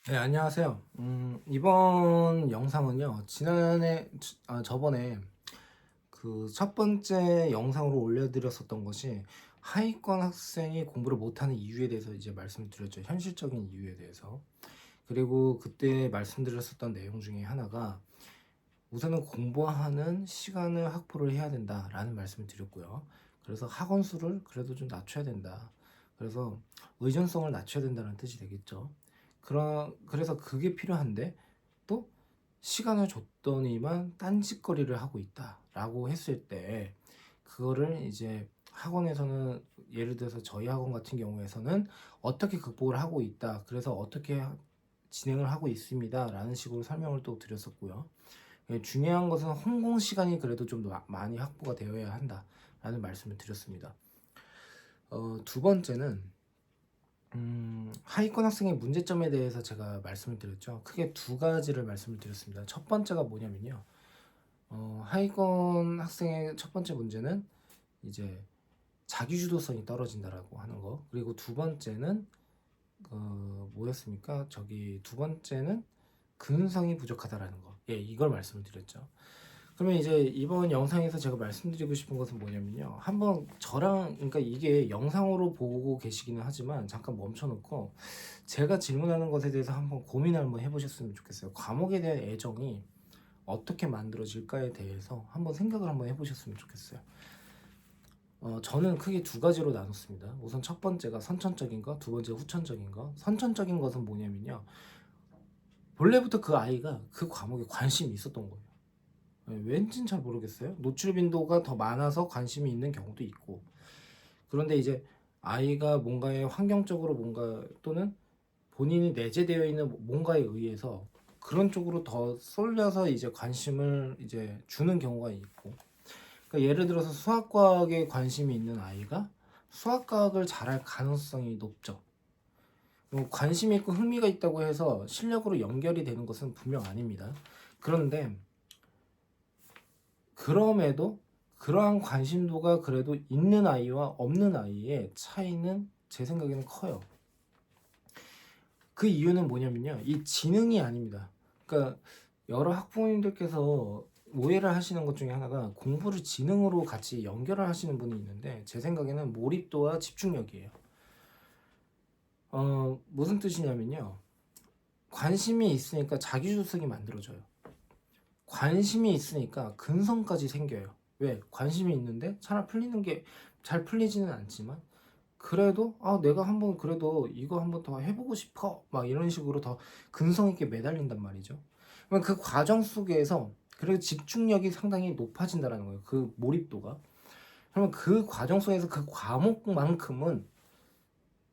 네, 안녕하세요. 이번 영상은요, 저번에 그 첫 번째 영상으로 올려드렸었던 것이 하위권 학생이 공부를 못하는 이유에 대해서 이제 말씀을 드렸죠. 현실적인 이유에 대해서. 그리고 그때 말씀드렸었던 내용 중에 하나가 우선은 공부하는 시간을 확보를 해야 된다라는 말씀을 드렸고요. 그래서 학원 수를 그래도 좀 낮춰야 된다. 그래서 의존성을 낮춰야 된다는 뜻이 되겠죠. 그래서 그게 필요한데 또 시간을 줬더니만 딴짓거리를 하고 있다라고 했을 때 그거를 이제 학원에서는 예를 들어서 저희 학원 같은 경우에서는 어떻게 극복을 하고 있다. 그래서 어떻게 진행을 하고 있습니다라는 식으로 설명을 또 드렸었고요. 중요한 것은 홍공 시간이 그래도 좀 많이 확보가 되어야 한다라는 말씀을 드렸습니다. 두 번째는 하위권 학생의 문제점에 대해서 제가 말씀을 드렸죠. 크게 두 가지를 말씀을 드렸습니다. 첫 번째가 뭐냐면요. 하위권 학생의 첫 번째 문제는 이제 자기주도성이 떨어진다라고 하는 거. 그리고 두 번째는 뭐였습니까? 두 번째는 근성이 부족하다라는 거. 예, 이걸 말씀을 드렸죠. 그러면 이제 이번 영상에서 제가 말씀드리고 싶은 것은 뭐냐면요. 한번 저랑, 그러니까 이게 영상으로 보고 계시기는 하지만 잠깐 멈춰놓고 제가 질문하는 것에 대해서 한번 고민을 한번 해보셨으면 좋겠어요. 과목에 대한 애정이 어떻게 만들어질까에 대해서 한번 생각을 한번 해보셨으면 좋겠어요. 저는 크게 두 가지로 나눴습니다. 우선 첫 번째가 선천적인 거, 두 번째 후천적인 거. 선천적인 것은 뭐냐면요. 본래부터 그 아이가 그 과목에 관심이 있었던 거예요. 왠진 잘 모르겠어요. 노출 빈도가 더 많아서 관심이 있는 경우도 있고. 그런데 이제 아이가 뭔가에 환경적으로 뭔가 또는 본인이 내재되어 있는 뭔가에 의해서 그런 쪽으로 더 쏠려서 이제 관심을 이제 주는 경우가 있고. 그러니까 예를 들어서 수학과학에 관심이 있는 아이가 수학과학을 잘할 가능성이 높죠. 관심 있고 흥미가 있다고 해서 실력으로 연결이 되는 것은 분명 아닙니다. 그런데 그럼에도 그러한 관심도가 그래도 있는 아이와 없는 아이의 차이는 제 생각에는 커요. 그 이유는 뭐냐면요. 이 지능이 아닙니다. 그러니까 여러 학부모님들께서 오해를 하시는 것 중에 하나가 공부를 지능으로 같이 연결을 하시는 분이 있는데 제 생각에는 몰입도와 집중력이에요. 무슨 뜻이냐면요. 관심이 있으니까 자기주석이 만들어져요. 관심이 있으니까 근성까지 생겨요. 왜? 관심이 있는데 잘 풀리는 게 잘 풀리지는 않지만 그래도 내가 한번 그래도 이거 한번 더 해보고 싶어 막 이런 식으로 더 근성 있게 매달린단 말이죠. 그러면 그 과정 속에서 그래도 집중력이 상당히 높아진다라는 거예요. 그 몰입도가. 그러면 그 과정 속에서 그 과목만큼은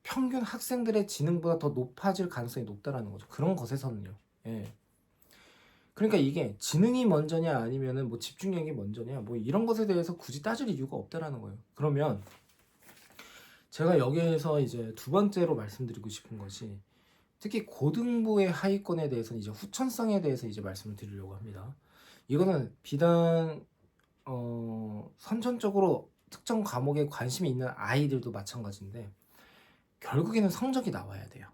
평균 학생들의 지능보다 더 높아질 가능성이 높다라는 거죠. 그런 것에서는요. 예. 그러니까 이게 지능이 먼저냐 아니면은 뭐 집중력이 먼저냐 뭐 이런 것에 대해서 굳이 따질 이유가 없다라는 거예요. 그러면 제가 여기에서 이제 두 번째로 말씀드리고 싶은 것이 특히 고등부의 하위권에 대해서는 이제 후천성에 대해서 이제 말씀을 드리려고 합니다. 이거는 비단 선천적으로 특정 과목에 관심이 있는 아이들도 마찬가지인데 결국에는 성적이 나와야 돼요.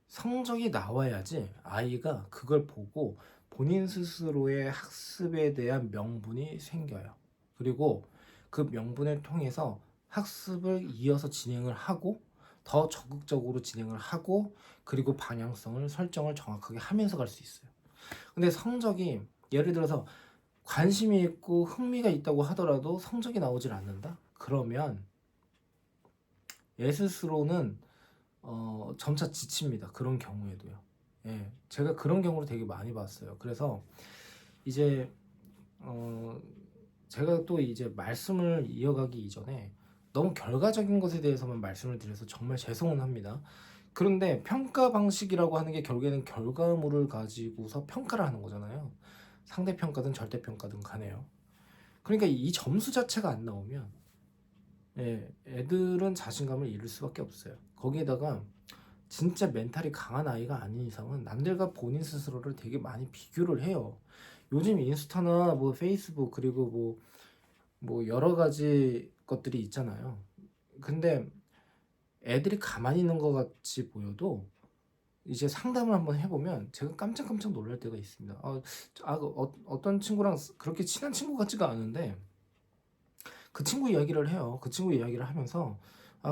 성적이 나와야지 아이가 그걸 보고 본인 스스로의 학습에 대한 명분이 생겨요. 그리고 그 명분을 통해서 학습을 이어서 진행을 하고 더 적극적으로 진행을 하고 그리고 방향성을 설정을 정확하게 하면서 갈 수 있어요. 근데 성적이 예를 들어서 관심이 있고 흥미가 있다고 하더라도 성적이 나오질 않는다? 그러면 얘 스스로는 점차 지칩니다. 그런 경우에도요. 예, 제가 그런 경우를 되게 많이 봤어요. 그래서 이제 어, 제가 또 이제 말씀을 이어가기 이전에 너무 결과적인 것에 대해서만 말씀을 드려서 정말 죄송은 합니다. 그런데 평가 방식이라고 하는 게 결국에는 결과물을 가지고서 평가를 하는 거잖아요. 상대평가든 절대평가든 간에요. 그러니까 이 점수 자체가 안 나오면 애들은 자신감을 잃을 수밖에 없어요. 거기에다가 진짜 멘탈이 강한 아이가 아닌 이상은 남들과 본인 스스로를 되게 많이 비교를 해요. 요즘 인스타나 뭐 페이스북 그리고 뭐 여러 가지 것들이 있잖아요. 근데 애들이 가만히 있는 것 같이 보여도 이제 상담을 한번 해보면 제가 깜짝깜짝 놀랄 때가 있습니다. 어떤 친구랑 그렇게 친한 친구 같지가 않은데 그 친구 이야기를 해요. 그 친구 이야기를 하면서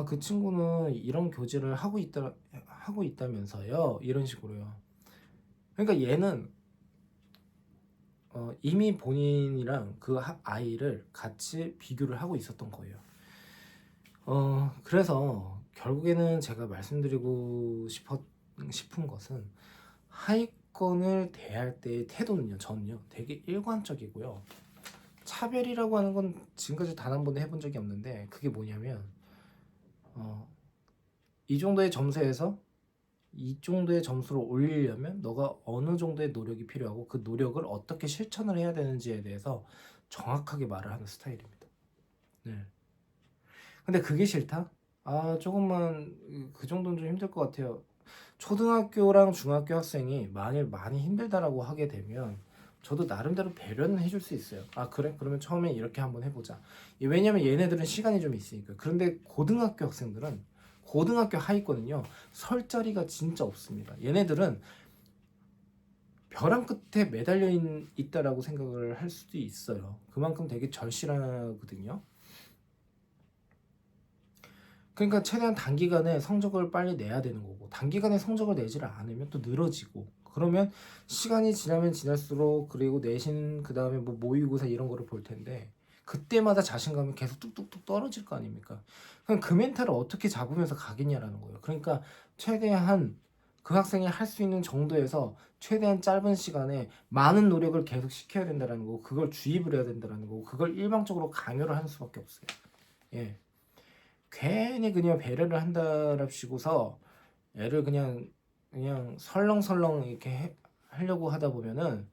그 친구는 이런 교제를 하고 있다면서요. 이런 식으로요. 그러니까 얘는 이미 본인이랑 그 아이를 같이 비교를 하고 있었던 거예요. 그래서 결국에는 제가 말씀드리고 싶은 것은 하위권을 대할 때의 태도는요, 저는요, 되게 일관적이고요. 차별이라고 하는 건 지금까지 단 한 번도 해본 적이 없는데, 그게 뭐냐면, 이 정도의 점수에서 이 정도의 점수를 올리려면 너가 어느 정도의 노력이 필요하고 그 노력을 어떻게 실천을 해야 되는지에 대해서 정확하게 말을 하는 스타일입니다. 네. 근데 그게 싫다? 조금만 그 정도는 좀 힘들 것 같아요. 초등학교랑 중학교 학생이 만일 많이 힘들다라고 하게 되면 저도 나름대로 배려는 해줄 수 있어요. 그래? 그러면 처음에 이렇게 한번 해보자. 왜냐면 얘네들은 시간이 좀 있으니까. 그런데 고등학교 학생들은 고등학교 하위권은요, 설 자리가 진짜 없습니다. 얘네들은 벼랑 끝에 매달려 있다라고 생각을 할 수도 있어요. 그만큼 되게 절실하거든요. 그러니까 최대한 단기간에 성적을 빨리 내야 되는 거고, 단기간에 성적을 내지를 않으면 또 늘어지고, 그러면 시간이 지나면 지날수록, 그리고 내신 그 다음에 뭐 모의고사 이런 거를 볼 텐데 그때마다 자신감이 계속 뚝뚝뚝 떨어질 거 아닙니까? 그럼 그 멘탈을 어떻게 잡으면서 가겠냐라는 거예요. 그러니까 최대한 그 학생이 할 수 있는 정도에서 최대한 짧은 시간에 많은 노력을 계속 시켜야 된다는 거고, 그걸 주입을 해야 된다는 거고, 그걸 일방적으로 강요를 하는 수밖에 없어요. 예. 괜히 그냥 배려를 한다랍시고서 애를 그냥 설렁설렁 이렇게 하려고 하다 보면은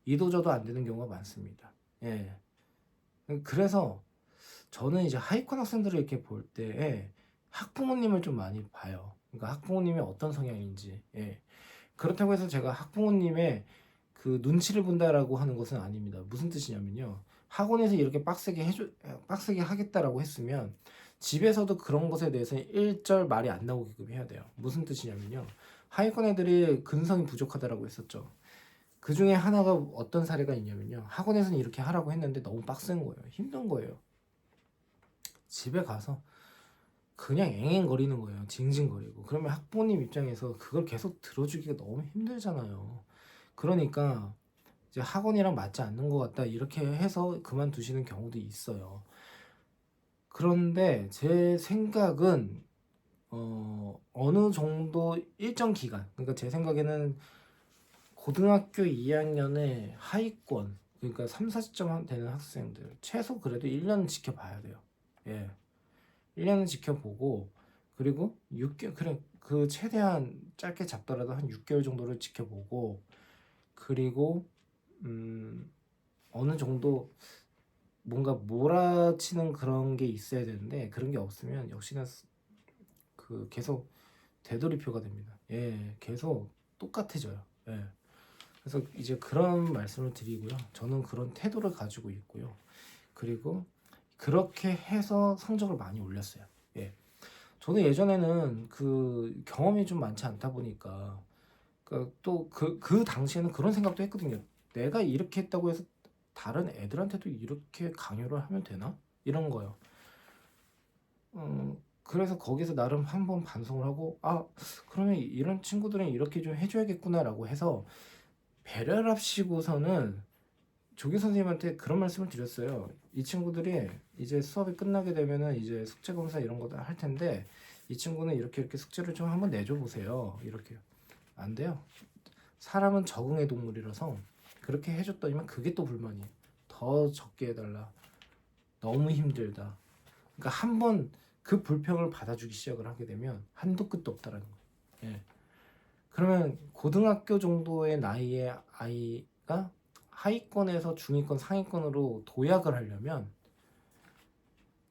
이도저도 안 되는 경우가 많습니다. 예. 그래서 저는 이제 하위권 학생들을 이렇게 볼 때 학부모님을 좀 많이 봐요. 그러니까 학부모님이 어떤 성향인지. 예. 그렇다고 해서 제가 학부모님의 그 눈치를 본다라고 하는 것은 아닙니다. 무슨 뜻이냐면요, 학원에서 이렇게 빡세게 하겠다라고 했으면 집에서도 그런 것에 대해서는 일절 말이 안 나오게끔 해야 돼요. 무슨 뜻이냐면요, 하위권 애들이 근성이 부족하다라고 했었죠. 그 중에 하나가 어떤 사례가 있냐면요, 학원에서는 이렇게 하라고 했는데 너무 빡센 거예요. 힘든 거예요. 집에 가서 그냥 앵앵거리는 거예요. 징징거리고. 그러면 학부모님 입장에서 그걸 계속 들어주기가 너무 힘들잖아요. 그러니까 이제 학원이랑 맞지 않는 것 같다 이렇게 해서 그만두시는 경우도 있어요. 그런데 제 생각은 어느 정도 일정 기간, 그러니까 제 생각에는 고등학교 2학년의 하위권, 그러니까 3, 40점 되는 학생들 최소 그래도 1년 지켜봐야 돼요. 예. 1년은 지켜보고, 그리고 6개월, 그래, 그 최대한 짧게 잡더라도 한 6개월 정도를 지켜보고, 그리고 어느 정도 뭔가 몰아치는 그런 게 있어야 되는데 그런 게 없으면 역시나 그 계속 되돌이표가 됩니다. 예, 계속 똑같아져요. 예. 그래서 이제 그런 말씀을 드리고요. 저는 그런 태도를 가지고 있고요. 그리고 그렇게 해서 성적을 많이 올렸어요. 예. 저는 예전에는 그 경험이 좀 많지 않다 보니까 그 당시에는 그런 생각도 했거든요. 내가 이렇게 했다고 해서 다른 애들한테도 이렇게 강요를 하면 되나? 이런 거요. 그래서 거기서 나름 한번 반성을 하고, 그러면 이런 친구들은 이렇게 좀 해줘야겠구나라고 해서 배려랍시고서는 조교 선생님한테 그런 말씀을 드렸어요. 이 친구들이 이제 수업이 끝나게 되면은 이제 숙제 검사 이런 거 다 할 텐데 이 친구는 이렇게 숙제를 좀 한번 내줘 보세요. 이렇게. 안 돼요. 사람은 적응의 동물이라서 그렇게 해줬더니만 그게 또 불만이에요. 더 적게 해달라. 너무 힘들다. 그러니까 한번 그 불평을 받아주기 시작을 하게 되면 한도 끝도 없다라는 거예요. 예. 그러면 고등학교 정도의 나이의 아이가 하위권에서 중위권, 상위권으로 도약을 하려면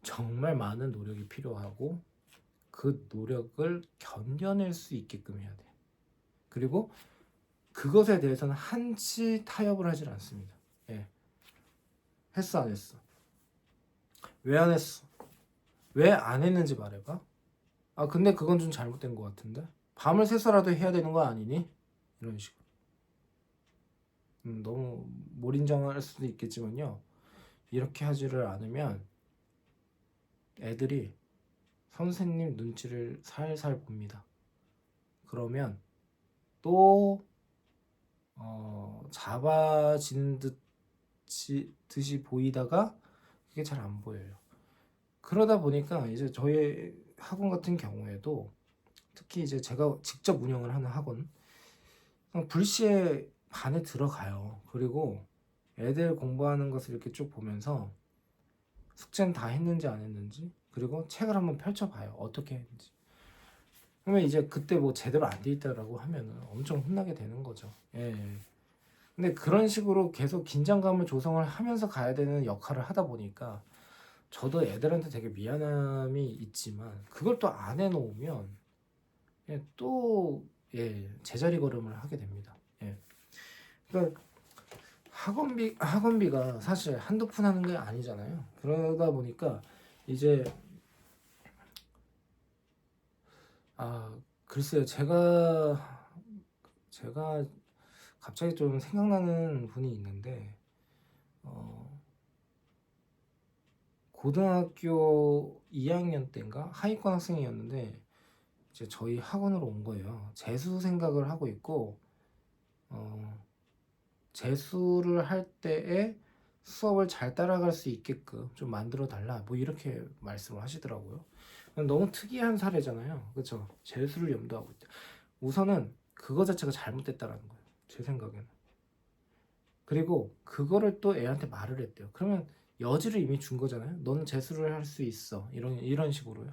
정말 많은 노력이 필요하고 그 노력을 견뎌낼 수 있게끔 해야 돼. 그리고 그것에 대해서는 한치 타협을 하질 않습니다. 예. 했어, 안 했어? 왜 안 했어? 왜 안 했는지 말해봐. 근데 그건 좀 잘못된 것 같은데? 밤을 새서라도 해야 되는 거 아니니? 이런 식으로. 너무 몰인정할 수도 있겠지만요. 이렇게 하지를 않으면 애들이 선생님 눈치를 살살 봅니다. 그러면 또 잡아지는 듯이 보이다가 그게 잘 안 보여요. 그러다 보니까 이제 저희 학원 같은 경우에도 특히 이제 제가 직접 운영을 하는 학원 그냥 불시에 반에 들어가요. 그리고 애들 공부하는 것을 이렇게 쭉 보면서 숙제는 다 했는지 안 했는지 그리고 책을 한번 펼쳐봐요. 어떻게 했는지. 그러면 이제 그때 뭐 제대로 안 돼 있다라고 하면은 엄청 혼나게 되는 거죠. 예. 근데 그런 식으로 계속 긴장감을 조성을 하면서 가야 되는 역할을 하다 보니까 저도 애들한테 되게 미안함이 있지만 그걸 또 안 해놓으면 또 제자리 걸음을 하게 됩니다. 예. 그러니까 학원비가 사실 한두 푼 하는 게 아니잖아요. 그러다 보니까 이제 글쎄요. 제가 갑자기 좀 생각나는 분이 있는데 고등학교 2학년 때인가 하위권 학생이었는데 이제 저희 학원으로 온 거예요. 재수 생각을 하고 있고 재수를 할 때에 수업을 잘 따라갈 수 있게끔 좀 만들어 달라 뭐 이렇게 말씀을 하시더라고요. 너무 특이한 사례잖아요. 그렇죠? 재수를 염두하고 있다. 우선은 그거 자체가 잘못됐다라는 거예요. 제 생각에는. 그리고 그거를 또 애한테 말을 했대요. 그러면 여지를 이미 준 거잖아요. 너는 재수를 할 수 있어. 이런 식으로요.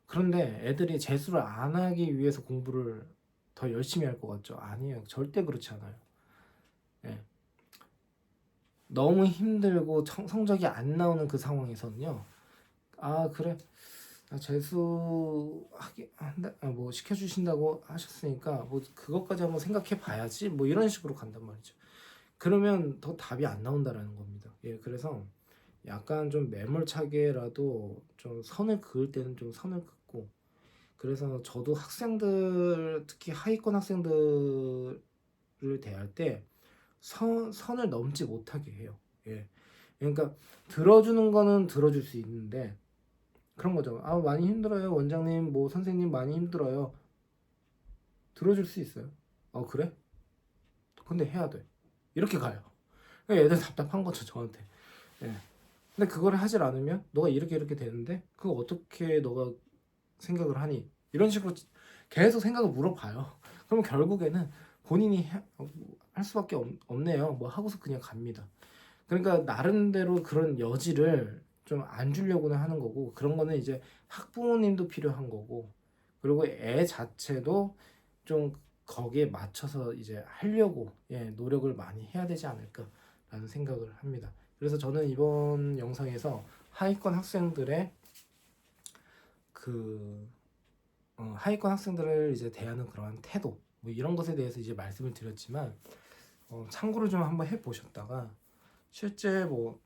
그런데 애들이 재수를 안 하기 위해서 공부를 더 열심히 할 것 같죠? 아니에요. 절대 그렇지 않아요. 예. 너무 힘들고 성적이 안 나오는 그 상황에서는요. 그래. 재수하기 한다 뭐 시켜주신다고 하셨으니까 뭐 그것까지 한번 생각해 봐야지 뭐 이런 식으로 간단 말이죠. 그러면 더 답이 안 나온다라는 겁니다. 예, 그래서 약간 좀 매몰차게라도 좀 선을 그을 때는 좀 선을 긋고 그래서 저도 학생들 특히 하위권 학생들을 대할 때 선을 넘지 못하게 해요. 예. 그러니까 들어주는 거는 들어줄 수 있는데 그런 거죠. 많이 힘들어요. 원장님, 뭐 선생님 많이 힘들어요. 들어줄 수 있어요. 그래? 근데 해야 돼. 이렇게 가요. 애들 답답한 거죠, 저한테. 예. 근데 그걸 하질 않으면 너가 이렇게 되는데 그거 어떻게 너가 생각을 하니? 이런 식으로 계속 생각을 물어봐요. 그럼 결국에는 본인이 할 수밖에 없네요. 뭐 하고서 그냥 갑니다. 그러니까 나름대로 그런 여지를 좀 안 주려고는 하는 거고 그런 거는 이제 학부모님도 필요한 거고 그리고 애 자체도 좀 거기에 맞춰서 이제 하려고 노력을 많이 해야 되지 않을까라는 생각을 합니다. 그래서 저는 이번 영상에서 하위권 학생들의 그 하위권 학생들을 이제 대하는 그러한 태도 뭐 이런 것에 대해서 이제 말씀을 드렸지만 참고로 좀 한번 해보셨다가 실제 뭐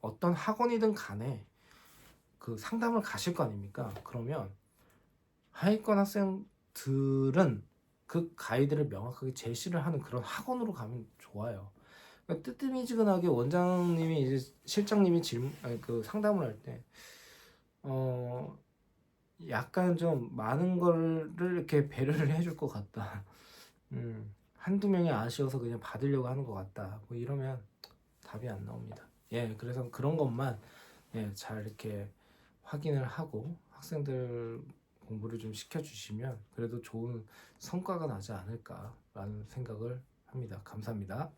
어떤 학원이든 간에 그 상담을 가실 거 아닙니까? 그러면 하위권 학생들은 그 가이드를 명확하게 제시를 하는 그런 학원으로 가면 좋아요. 그러니까 뜨뜨미지근하게 원장님이 이제 실장님이 그 상담을 할 때 약간 좀 많은 거를 이렇게 배려를 해줄 것 같다. 한두 명이 아쉬워서 그냥 받으려고 하는 것 같다. 뭐 이러면 답이 안 나옵니다. 그래서 그런 것만 잘 이렇게 확인을 하고 학생들 공부를 좀 시켜주시면 그래도 좋은 성과가 나지 않을까라는 생각을 합니다. 감사합니다.